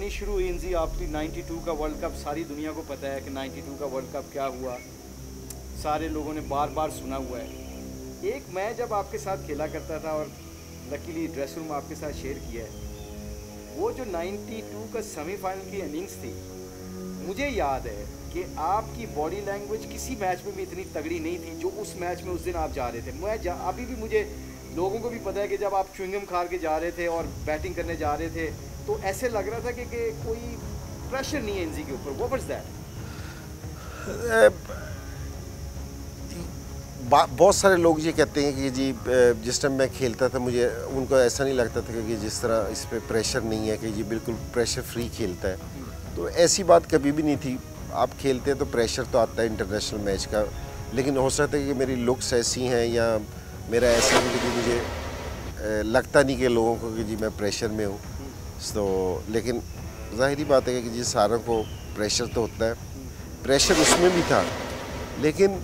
Journey शुरू हुई इनजी आपकी 92 का वर्ल्ड कप, सारी दुनिया को पता है कि 92 का वर्ल्ड कप क्या हुआ, सारे लोगों ने बार बार सुना हुआ है। एक मैं जब आपके साथ खेला करता था और लकीली ड्रेस रूम आपके साथ शेयर किया है, वो जो 92 का सेमीफाइनल की इनिंग्स थी, मुझे याद है कि आपकी बॉडी लैंग्वेज किसी मैच में भी इतनी तगड़ी नहीं थी जो उस मैच में उस दिन आप जा रहे थे। अभी भी मुझे लोगों को भी पता है कि जब आप च्युइंगम खा के जा रहे थे और बैटिंग करने जा रहे थे तो ऐसे लग रहा था कि कोई प्रेशर नहीं है इनजी के ऊपर। What was that? बहुत सारे लोग ये कहते हैं कि जी जिस टाइम मैं खेलता था मुझे उनको ऐसा नहीं लगता था कि जिस तरह इस पे प्रेशर नहीं है कि जी बिल्कुल प्रेशर फ्री खेलता है, तो ऐसी बात कभी भी नहीं थी। आप खेलते हैं तो प्रेशर तो आता है इंटरनेशनल मैच का, लेकिन हो सकता है कि मेरी लुक्स ऐसी हैं या मेरा ऐसा नहीं कि मुझे लगता नहीं कि लोगों को कि जी मैं प्रेशर में हूँ। तो लेकिन ज़ाहिरी बात है कि जी सारों को प्रेशर तो होता है, प्रेशर उसमें भी था। लेकिन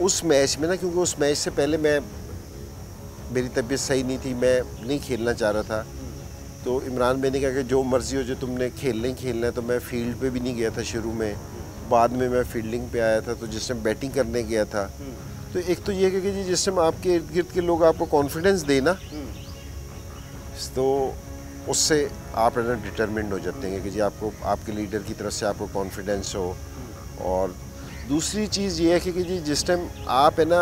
उस मैच में ना, क्योंकि उस मैच से पहले मेरी तबीयत सही नहीं थी, मैं नहीं खेलना चाह रहा था, तो इमरान भाई ने कहा कि जो मर्ज़ी हो, जो तुमने खेलना ही खेलना है। तो मैं फील्ड पे भी नहीं गया था शुरू में, बाद में मैं फील्डिंग पे आया था। तो जिस टाइम बैटिंग करने गया था, तो एक तो ये है कि जी जिस टाइम आपके इर्द गिर्द के लोग आपको कॉन्फिडेंस देना, तो उससे आप है ना डिटरमिन्ड हो जाते हैं कि जी आपको आपके लीडर की तरफ से आपको कॉन्फिडेंस हो। और दूसरी चीज़ ये है कि जी जिस टाइम आप है ना,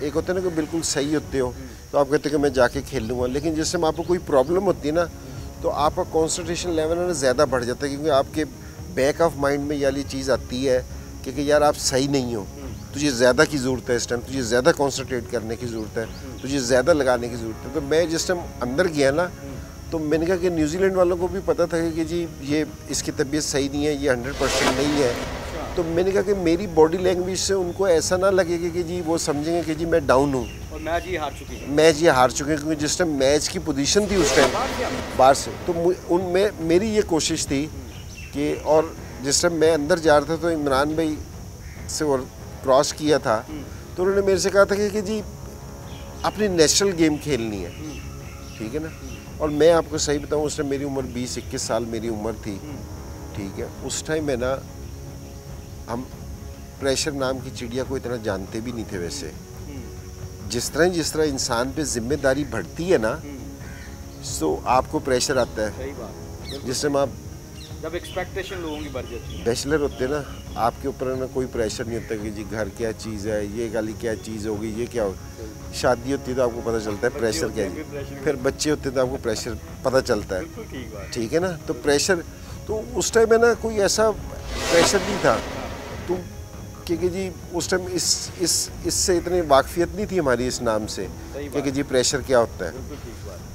एक होता है ना कि बिल्कुल सही होते हो तो आप कहते हैं कि मैं जाके खेल लूँगा, लेकिन जिस टाइम आपको कोई प्रॉब्लम होती है ना, तो आपका कॉन्सनट्रेशन लेवल है ना ज़्यादा बढ़ जाता है, क्योंकि आपके बैक ऑफ माइंड में ये वाली चीज़ आती है कि यार आप सही नहीं हो, तुझे ज़्यादा की ज़रूरत है, इस टाइम तुझे ज़्यादा कॉन्सनट्रेट करने की ज़रूरत है, तुझे ज़्यादा लगाने की ज़रूरत है। तो मैं जिस टाइम अंदर गया ना, तो मैंने कहा कि न्यूजीलैंड वालों को भी पता था कि जी ये इसकी तबीयत सही नहीं है, ये 100% नहीं है। तो मैंने कहा कि मेरी बॉडी लैंग्वेज से उनको ऐसा ना लगेगा कि जी वो समझेंगे कि जी मैं डाउन हूँ और मैच ये हार चुकी है। मैच ये हार चुके हैं, क्योंकि जिस टाइम मैच की पोजीशन थी उस टाइम बाहर से, तो उनमें मेरी ये कोशिश थी कि, और जिस टाइम मैं अंदर जा रहा था तो इमरान भाई से और क्रॉस किया था, तो उन्होंने मेरे से कहा था कि जी अपनी नेशनल गेम खेलनी है, ठीक है ना। और मैं आपको सही बताऊँ, उस टाइम मेरी उम्र 20-21 साल मेरी उम्र थी, ठीक है। उस टाइम में ना हम प्रेशर नाम की चिड़िया को इतना जानते भी नहीं थे। वैसे जिस तरह इंसान पे जिम्मेदारी बढ़ती है ना, तो आपको प्रेशर आता है। सही बात। जिस टाइम आप जब एक्सपेक्टेशन लोगों की बढ़ जाती है, बैचलर होते हैं ना, आपके ऊपर ना कोई प्रेशर नहीं होता कि जी घर क्या चीज़ है, ये गाली क्या चीज़ होगी, ये क्या होगी। शादी होती है तो आपको पता चलता है प्रेशर क्या है, फिर बच्चे होते हैं तो आपको प्रेशर पता चलता है, ठीक है ना। तो प्रेशर, तो उस टाइम में ना कोई ऐसा प्रेशर नहीं था, तो क्योंकि जी उस टाइम इससे इतनी वाकफियत नहीं थी हमारी इस नाम से, क्योंकि जी प्रेशर क्या होता है,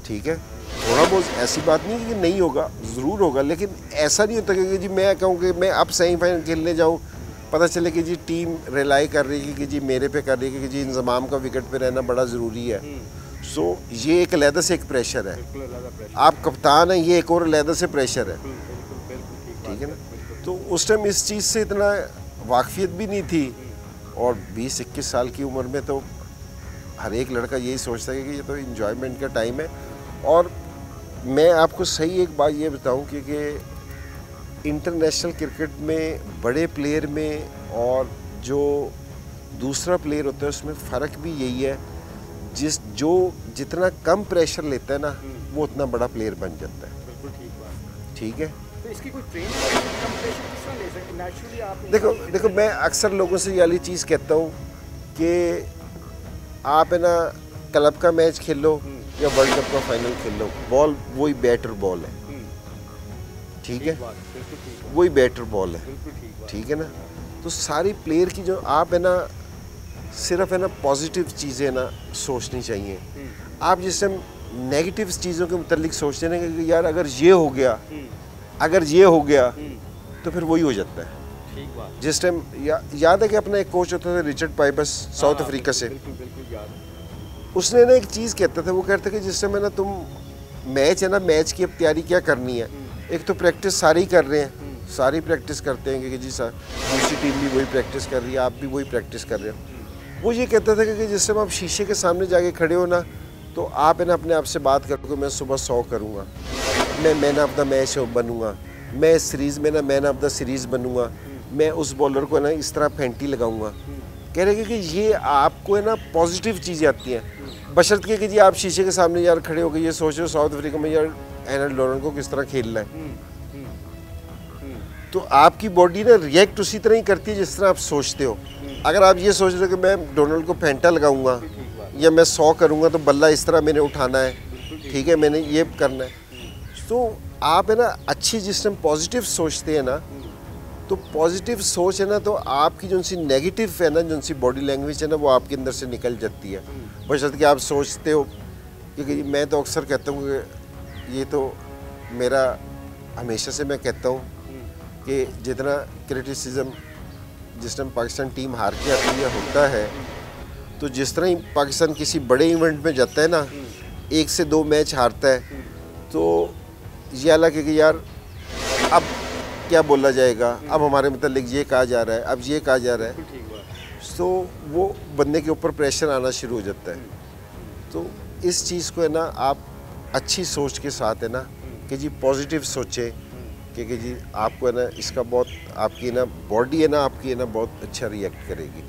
ठीक है। थोड़ा बहुत ऐसी बात नहीं कि नहीं होगा, ज़रूर होगा, लेकिन ऐसा नहीं होता कि जी मैं कहूँ कि मैं अब सेमीफाइनल खेलने जाऊँ, पता चले कि जी टीम रिलाई कर रही है कि जी मेरे पे कर रही है कि जी इंतज़ाम का विकेट पे रहना बड़ा ज़रूरी है। सो ये एक अलहदा से एक प्रेशर है, आप कप्तान हैं, ये एक और अलहदा से प्रेशर है, ठीक है ना। तो उस टाइम इस चीज़ से इतना वाकफियत भी नहीं थी, और 20-21 साल की उम्र में तो हर एक लड़का यही सोचता है कि ये तो इन्जॉयमेंट का टाइम है। और मैं आपको सही एक बात ये बताऊं कि इंटरनेशनल क्रिकेट में बड़े प्लेयर में और जो दूसरा प्लेयर होता है उसमें फ़र्क भी यही है, जो जितना कम प्रेशर लेता है ना, वो उतना बड़ा प्लेयर बन जाता है। बिल्कुल ठीक बात। ठीक है। तो इसकी कोई ट्रेनिंग कम प्रेशर किस तरह ले सकते? नेचुरली आप देखो मैं अक्सर लोगों से ये वाली चीज़ कहता हूँ कि आप है ना क्लब का मैच खेल लो या वर्ल्ड कप का फाइनल खेल लो, बॉल वही बैटर बॉल है, ठीक है, वही बैटर बॉल है, ठीक है ना। तो सारी प्लेयर की जो आप है ना, सिर्फ है ना पॉजिटिव चीज़ें ना सोचनी चाहिए। आप जिस टाइम नेगेटिव चीज़ों के मुतालिक सोचते हैं ना कि यार अगर ये हो गया, अगर ये हो गया, तो फिर वही हो जाता है। जिस टाइम याद है कि अपना एक कोच होता था रिचर्ड पाइपस, साउथ अफ्रीका से, बिल्कुल याद है। उसने ना एक चीज़ कहता था, वो कहता कि जिस समय ना तुम मैच है ना, मैच की अब तैयारी क्या करनी है, एक तो प्रैक्टिस सारे ही कर रहे हैं, सारी प्रैक्टिस करते हैं कि जी सर दूसरी टीम भी वही प्रैक्टिस कर रही है, आप भी वही प्रैक्टिस कर रहे हो। वो ये कहता था कि जिस समय आप शीशे के सामने जाके खड़े हो ना, तो आप है ना अपने आप से बात करो कि मैं सुबह 100 करूँगा, मैं मैन ऑफ द मैच बनूंगा, मैं इस सीरीज़ में ना मैन ऑफ द सीरीज़ बनूंगा, मैं उस बॉलर को ना इस तरह फेंटी लगाऊंगा। कह रहे कि ये आपको है ना पॉजिटिव चीज़ें आती हैं, बशर्ते कि जी आप शीशे के सामने यार खड़े हो गए ये सोच रहे हो साउथ अफ्रीका में यार एनल डोनाल्ड को किस तरह खेलना है, तो आपकी बॉडी ना रिएक्ट उसी तरह ही करती है जिस तरह आप सोचते हो। अगर आप ये सोच रहे हो कि मैं डोनाल्ड को फेंटा लगाऊंगा या मैं 100 करूंगा तो बल्ला इस तरह मैंने उठाना है, ठीक है, मैंने ये करना है, तो आप है ना अच्छी जिस टाइम पॉजिटिव सोचते हैं ना, तो पॉजिटिव सोच है ना तो आपकी जो सी नेगेटिव है ना जो सी बॉडी लैंग्वेज है ना वो आपके अंदर से निकल जाती है। बशर्ते कि आप सोचते हो, क्योंकि मैं तो अक्सर कहता हूँ कि ये तो मेरा हमेशा से मैं कहता हूँ कि जितना क्रिटिसिज्म जिस टाइम पाकिस्तान टीम हार के आती है होता है, तो जिस तरह ही पाकिस्तान किसी बड़े इवेंट में जाता है ना, 1 से 2 मैच हारता है, तो ये हालांकि कि यार अब क्या बोला जाएगा, अब हमारे मतलब ये कहा जा रहा है, अब ये कहा जा रहा है, तो वो बंदे के ऊपर प्रेशर आना शुरू हो जाता है। तो इस चीज़ को है ना आप अच्छी सोच के साथ है ना कि जी पॉजिटिव सोचें कि जी आपको है ना इसका बहुत आपकी ना बॉडी है ना आपकी है ना बहुत अच्छा रिएक्ट करेगी।